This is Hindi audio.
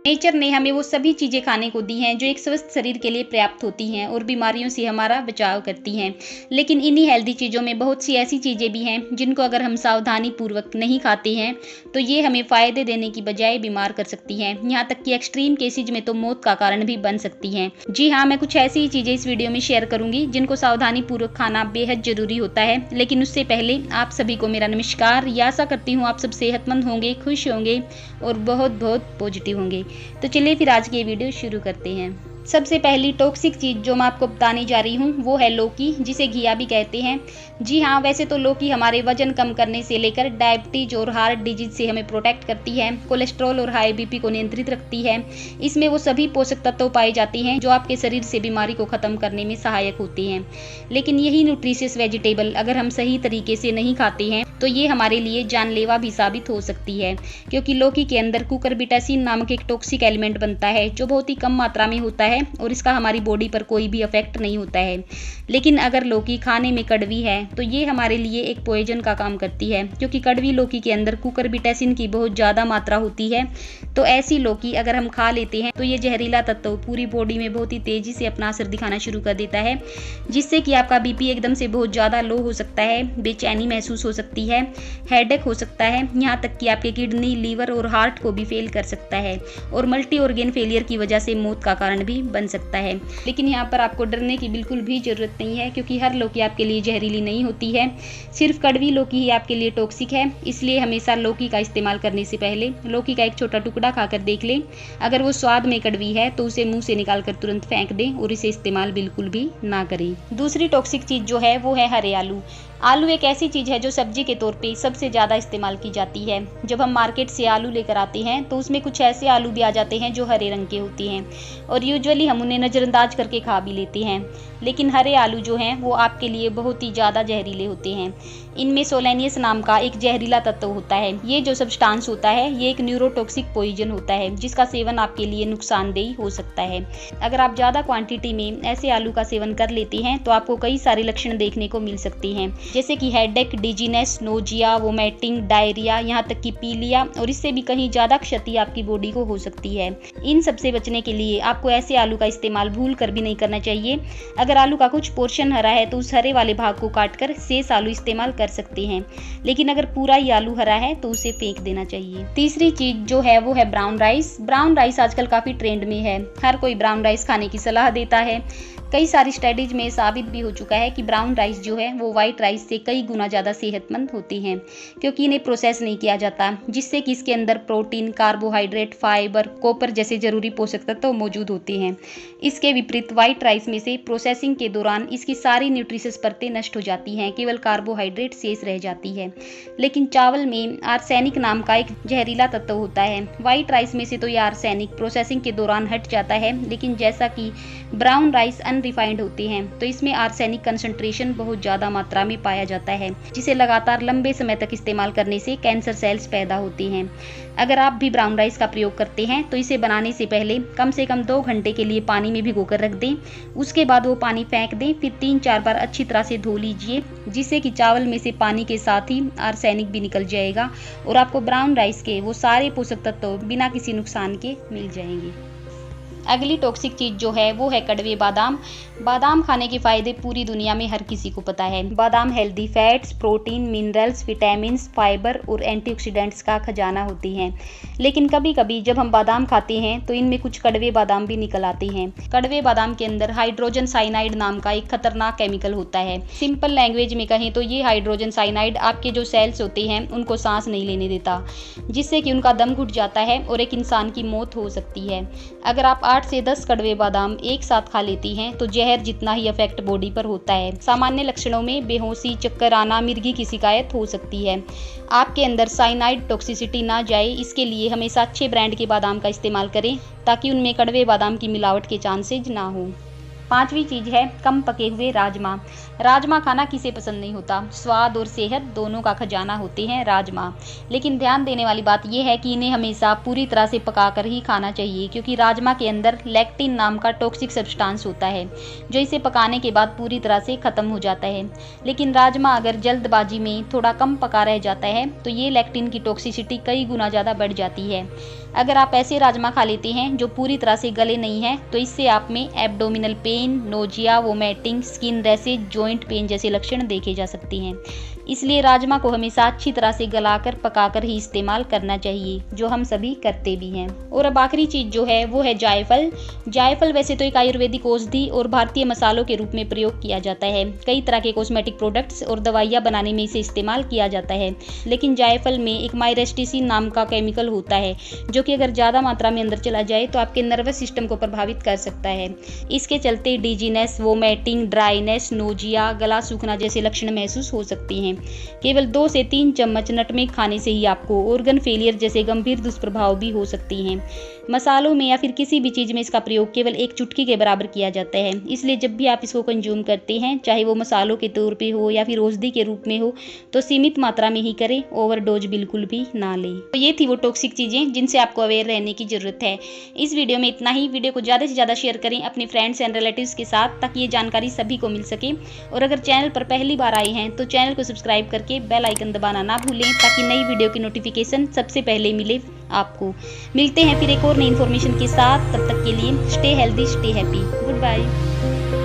नेचर ने हमें वो सभी चीज़ें खाने को दी हैं जो एक स्वस्थ शरीर के लिए पर्याप्त होती हैं और बीमारियों से हमारा बचाव करती हैं। लेकिन इन्हीं हेल्दी चीज़ों में बहुत सी ऐसी चीज़ें भी हैं जिनको अगर हम सावधानी पूर्वक नहीं खाते हैं तो ये हमें फ़ायदे देने की बजाय बीमार कर सकती हैं। यहाँ तक कि एक्सट्रीम केसेज में तो मौत का कारण भी बन सकती हैं। जी हाँ, मैं कुछ ऐसी ही चीज़ें इस वीडियो में शेयर करूँगी जिनको सावधानी पूर्वक खाना बेहद ज़रूरी होता है। लेकिन उससे पहले आप सभी को मेरा नमस्कार। आशा करती हूँ आप सब सेहतमंद होंगे, खुश होंगे और बहुत बहुत पॉजिटिव होंगे। तो चलिए फिर आज की ये वीडियो शुरू करते हैं। सबसे पहली टॉक्सिक चीज़ जो मैं आपको बताने जा रही हूँ वो है लौकी, जिसे घिया भी कहते हैं। जी हाँ, वैसे तो लौकी हमारे वजन कम करने से लेकर डायबिटीज और हार्ट डिजीज से हमें प्रोटेक्ट करती है, कोलेस्ट्रॉल और हाई बीपी को नियंत्रित रखती है। इसमें वो सभी पोषक तत्व पाए जाते हैं जो आपके शरीर से बीमारी को ख़त्म करने में सहायक होते हैं। लेकिन यही न्यूट्रिशियस वेजिटेबल अगर हम सही तरीके से नहीं खाते हैं तो ये हमारे लिए जानलेवा भी साबित हो सकती है, क्योंकि लौकी के अंदर कुकुरबिटेसिन नामक एक टॉक्सिक एलिमेंट बनता है जो बहुत ही कम मात्रा में होता है और इसका हमारी बॉडी पर कोई भी इफेक्ट नहीं होता है। लेकिन अगर लौकी खाने में कड़वी है तो ये हमारे लिए एक पॉइजन का काम करती है, क्योंकि कड़वी लौकी के अंदर कुकुरबिटेसिन की बहुत ज़्यादा मात्रा होती है। तो ऐसी लौकी अगर हम खा लेते हैं तो ये जहरीला तत्व पूरी बॉडी में बहुत ही तेज़ी से अपना असर दिखाना शुरू कर देता है, जिससे कि आपका बीपी एकदम से बहुत ज़्यादा लो हो सकता है, बेचैनी महसूस हो सकती है, हेडेक हो सकता है, यहाँ तक कि आपके किडनी, लीवर और हार्ट को भी फेल कर सकता है और मल्टी ऑर्गेन फेलियर की वजह से मौत का कारण भी बन सकता है। लेकिन यहाँ पर आपको डरने की बिल्कुल भी जरूरत नहीं है, क्योंकि हर लौकी आपके लिए जहरीली नहीं होती है। सिर्फ कड़वी लौकी ही आपके लिए टॉक्सिक है। इसलिए हमेशा लौकी का इस्तेमाल करने से पहले लौकी का एक छोटा टुकड़ा खाकर देख लें। अगर वो स्वाद में कड़वी है तो उसे मुंह से निकालकर तुरंत फेंक दें और इसे इस्तेमाल बिल्कुल भी ना करें। दूसरी टॉक्सिक चीज़ जो है वो है हरे आलू। आलू एक ऐसी चीज़ है जो सब्जी के तौर पे सबसे ज़्यादा इस्तेमाल की जाती है। जब हम मार्केट से आलू लेकर आते हैं तो उसमें कुछ ऐसे आलू भी आ जाते हैं जो हरे रंग के होते हैं और यूजुअली हम उन्हें नज़रअंदाज करके खा भी लेते हैं। लेकिन हरे आलू जो हैं वो आपके लिए बहुत ही ज़्यादा जहरीले होते हैं। इनमें सोलेनियस नाम का एक जहरीला तत्व होता है। ये जो सब्सटेंस होता है ये एक न्यूरोटॉक्सिक पॉइजन होता है, जिसका सेवन आपके लिए नुकसानदेही हो सकता है। अगर आप ज़्यादा क्वांटिटी में ऐसे आलू का सेवन कर लेते हैं तो आपको कई सारे लक्षण देखने को मिल सकते हैं, जैसे कि headache, dizziness, nausea, vomiting, diarrhoea, यहाँ तक कि पीलिया और इससे भी कहीं ज़्यादा क्षति आपकी बॉडी को हो सकती है। इन सब से बचने के लिए आपको ऐसे आलू का इस्तेमाल भूल कर भी नहीं करना चाहिए। अगर आलू का कुछ पोर्शन हरा है तो उस हरे वाले भाग को काटकर शेष आलू इस्तेमाल कर सकते हैं, लेकिन अगर पूरा ही आलू हरा है तो उसे फेंक देना चाहिए। तीसरी चीज जो है वो है ब्राउन राइस। ब्राउन राइस आजकल काफ़ी ट्रेंड में है। हर कोई ब्राउन राइस खाने की सलाह देता है। कई सारी स्टडीज में साबित भी हो चुका है कि ब्राउन राइस जो है वो वाइट राइस से कई गुना ज़्यादा सेहतमंद होती हैं, क्योंकि इन्हें प्रोसेस नहीं किया जाता, जिससे कि इसके अंदर प्रोटीन, कार्बोहाइड्रेट, फाइबर, कॉपर जैसे जरूरी पोषक तत्व मौजूद होते हैं। इसके विपरीत वाइट राइस में से प्रोसेसिंग के दौरान इसकी सारी न्यूट्रिशियस परतें नष्ट हो जाती हैं, केवल कार्बोहाइड्रेट शेष रह जाती है। लेकिन चावल में आर्सेनिक नाम का एक जहरीला तत्व होता है। वाइट राइस में से तो यह आर्सेनिक प्रोसेसिंग के दौरान हट जाता है, लेकिन जैसा कि ब्राउन राइस अनरिफाइंड होते हैं तो इसमें आर्सेनिक कंसंट्रेशन बहुत ज़्यादा मात्रा में पाया जाता है, जिसे लगातार लंबे समय तक इस्तेमाल करने से कैंसर सेल्स पैदा होते हैं। अगर आप भी ब्राउन राइस का प्रयोग करते हैं तो इसे बनाने से पहले कम से कम 2 घंटे के लिए पानी में भिगोकर रख दें। उसके बाद वो पानी फेंक दें, फिर 3-4 बार अच्छी तरह से धो लीजिए, जिससे कि चावल में से पानी के साथ ही आर्सेनिक भी निकल जाएगा और आपको ब्राउन राइस के वो सारे पोषक तत्व बिना किसी नुकसान के मिल जाएंगे। अगली टॉक्सिक चीज़ जो है वो है कड़वे बादाम। बादाम खाने के फायदे पूरी दुनिया में हर किसी को पता है। बादाम healthy fats, protein, minerals, vitamins, fibre और एंटीऑक्सीडेंट्स का खजाना होती हैं। लेकिन कभी कभी जब हम बादाम खाते हैं तो इनमें कुछ कड़वे बादाम भी निकल आते हैं। कड़वे बादाम के अंदर हाइड्रोजन साइनाइड नाम का एक खतरनाक केमिकल होता है। सिंपल लैंग्वेज में कहें तो ये हाइड्रोजन साइनाइड आपके जो सेल्स होते हैं उनको सांस नहीं लेने देता, जिससे कि उनका दम घुट जाता है और एक इंसान की मौत हो सकती है। अगर आप 8 से 10 कड़वे बादाम एक साथ खा लेती हैं तो जहर जितना ही इफेक्ट बॉडी पर होता है। सामान्य लक्षणों में बेहोशी, चक्कर आना, मिर्गी की शिकायत हो सकती है। आपके अंदर साइनाइड टॉक्सिसिटी ना जाए, इसके लिए हमेशा अच्छे ब्रांड के बादाम का इस्तेमाल करें ताकि उनमें कड़वे बादाम की मिलावट के चांसेज ना हो। 5वीं चीज़ है कम पके हुए राजमा। राजमा खाना किसे पसंद नहीं होता। स्वाद और सेहत दोनों का खजाना होते हैं राजमा। लेकिन ध्यान देने वाली बात यह है कि इन्हें हमेशा पूरी तरह से पकाकर ही खाना चाहिए, क्योंकि राजमा के अंदर लेक्टिन नाम का टॉक्सिक सब्सटेंस होता है जो इसे पकाने के बाद पूरी तरह से ख़त्म हो जाता है। लेकिन राजमा अगर जल्दबाजी में थोड़ा कम पका रह जाता है तो ये लेक्टिन की टॉक्सिसिटी कई गुना ज़्यादा बढ़ जाती है। अगर आप ऐसे राजमा खा लेते हैं जो पूरी तरह से गले नहीं हैं तो इससे आप में abdominal pain, nausea, vomiting, skin rashes, joint pain जैसे लक्षण देखे जा सकते हैं। इसलिए राजमा को हमेशा अच्छी तरह से गलाकर पकाकर ही इस्तेमाल करना चाहिए, जो हम सभी करते भी हैं। और अब आखिरी चीज़ जो है वो है जायफल। जायफल वैसे तो एक आयुर्वेदिक औषधि और भारतीय मसालों के रूप में प्रयोग किया जाता है। कई तरह के कॉस्मेटिक प्रोडक्ट्स और दवाइयाँ बनाने में इसे इस्तेमाल किया जाता है। लेकिन जायफल में एक माइरेस्टिसिन नाम का केमिकल होता है जो कि अगर ज़्यादा मात्रा में अंदर चला जाए तो आपके नर्वस सिस्टम को प्रभावित कर सकता है। इसके चलते डिजीनेस, वोमिटिंग, ड्राइनेस, नोजिया, गला सूखना जैसे लक्षण महसूस हो सकते हैं। केवल 2 से 3 चम्मच नटमेग खाने से ही आपको ऑर्गन फेलियर जैसे गंभीर दुष्प्रभाव भी हो सकती हैं। मसालों में या फिर किसी भी चीज़ में इसका प्रयोग केवल 1 चुटकी के बराबर किया जाता है। इसलिए जब भी आप इसको कंज्यूम करते हैं, चाहे वो मसालों के तौर पे हो या फिर औषधि के रूप में हो, तो सीमित मात्रा में ही करें, ओवरडोज बिल्कुल भी ना लें। तो ये थी वो टॉक्सिक चीज़ें जिनसे आपको अवेयर रहने की ज़रूरत है। इस वीडियो में इतना ही। वीडियो को ज़्यादा से ज़्यादा शेयर करें अपने फ्रेंड्स एंड रिलेटिव्स के साथ, ताकि ये जानकारी सभी को मिल सके। और अगर चैनल पर पहली बार आए हैं तो चैनल को सब्सक्राइब करके बेल आइकन दबाना ना भूलें, ताकि नई वीडियो की नोटिफिकेशन सबसे पहले मिले आपको। मिलते हैं फिर एक और नई इन्फॉर्मेशन के साथ। तब तक के लिए stay healthy, stay happy, good bye.